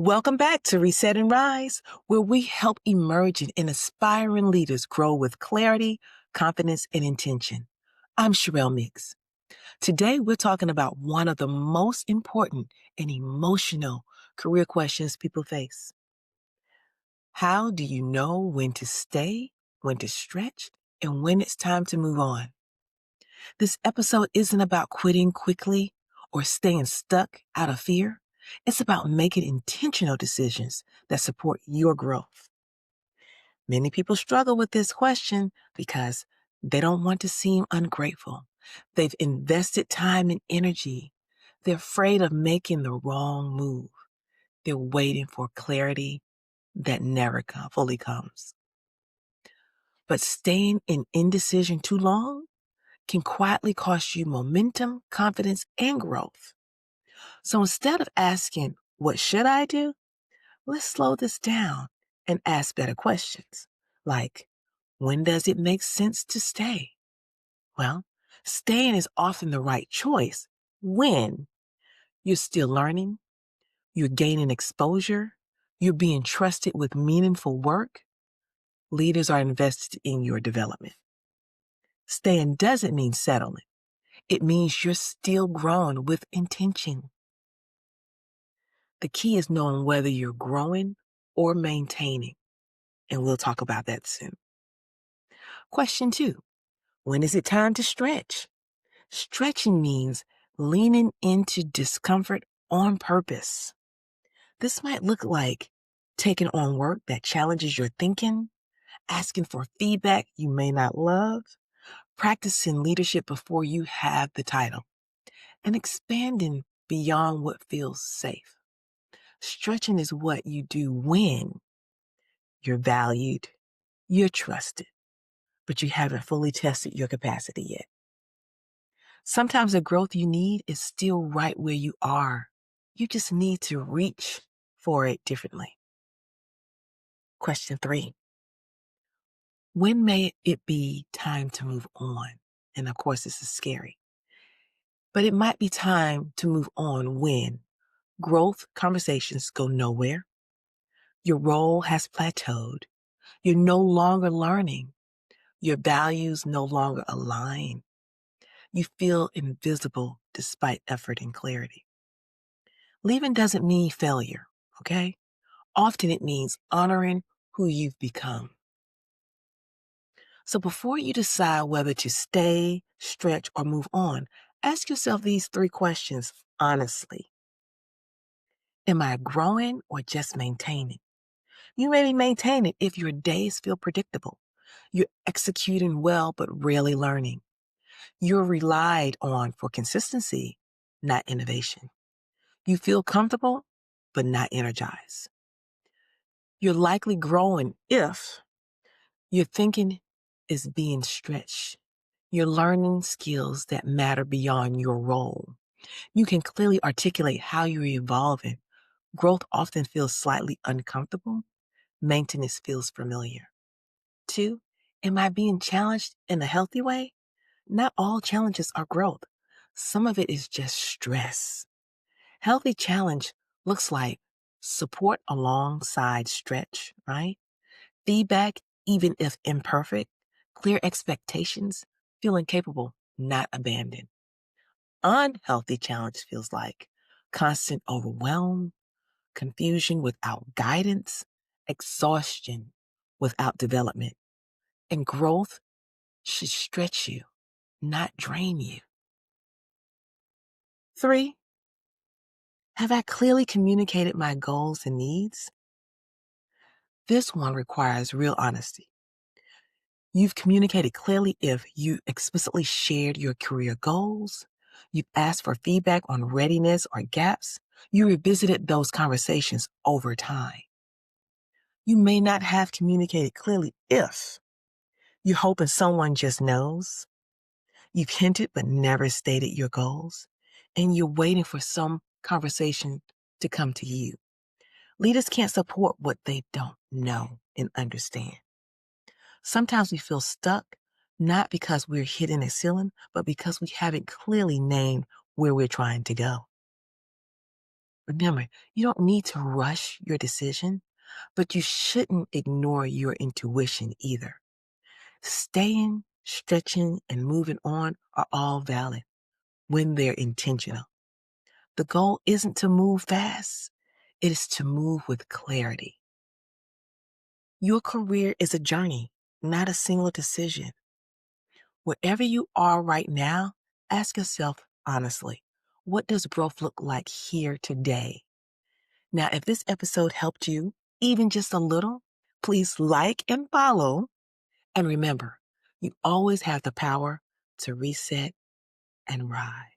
Welcome back to Reset and Rise, where we help emerging and aspiring leaders grow with clarity, confidence, and intention. I'm Shirrell Meeks. Today, we're talking about one of the most important and emotional career questions people face. How do you know when to stay, when to stretch, and when it's time to move on? This episode isn't about quitting quickly or staying stuck out of fear. It's about making intentional decisions that support your growth. Many people struggle with this question because they don't want to seem ungrateful. They've invested time and energy. They're afraid of making the wrong move. They're waiting for clarity that never fully comes. But staying in indecision too long can quietly cost you momentum, confidence, and growth. So instead of asking, what should I do? Let's slow this down and ask better questions. Like, when does it make sense to stay? Well, staying is often the right choice when you're still learning, you're gaining exposure, you're being trusted with meaningful work, leaders are invested in your development. Staying doesn't mean settling. It means you're still growing with intention. The key is knowing whether you're growing or maintaining, and we'll talk about that soon. Question 2, when is it time to stretch? Stretching means leaning into discomfort on purpose. This might look like taking on work that challenges your thinking, asking for feedback you may not love, practicing leadership before you have the title, and expanding beyond what feels safe. Stretching is what you do when you're valued, you're trusted, but you haven't fully tested your capacity yet. Sometimes the growth you need is still right where you are. You just need to reach for it differently. Question 3, when may it be time to move on? And of course, this is scary, but it might be time to move on when growth conversations go nowhere, your role has plateaued, you're no longer learning, your values no longer align, you feel invisible despite effort and clarity. Leaving doesn't mean failure, okay? Often it means honoring who you've become. So before you decide whether to stay, stretch, or move on, ask yourself these 3 questions honestly. Am I growing or just maintaining? You may be maintaining if your days feel predictable. You're executing well, but rarely learning. You're relied on for consistency, not innovation. You feel comfortable, but not energized. You're likely growing if your thinking is being stretched. You're learning skills that matter beyond your role. You can clearly articulate how you're evolving. Growth often feels slightly uncomfortable. Maintenance feels familiar. 2, am I being challenged in a healthy way? Not all challenges are growth. Some of it is just stress. Healthy challenge looks like support alongside stretch, right? Feedback, even if imperfect, clear expectations, feeling capable, not abandoned. Unhealthy challenge feels like constant overwhelm, confusion without guidance, exhaustion without development. And growth should stretch you, not drain you. 3, have I clearly communicated my goals and needs? This one requires real honesty. You've communicated clearly if you explicitly shared your career goals, you've asked for feedback on readiness or gaps, you revisited those conversations over time. You may not have communicated clearly if you're hoping someone just knows, you've hinted but never stated your goals, and you're waiting for some conversation to come to you. Leaders can't support what they don't know and understand. Sometimes we feel stuck, not because we're hitting a ceiling, but because we haven't clearly named where we're trying to go. Remember, you don't need to rush your decision, but you shouldn't ignore your intuition either. Staying, stretching, and moving on are all valid when they're intentional. The goal isn't to move fast, it is to move with clarity. Your career is a journey, not a single decision. Wherever you are right now, ask yourself honestly, what does growth look like here today? Now, if this episode helped you, even just a little, please like and follow. And remember, you always have the power to reset and rise.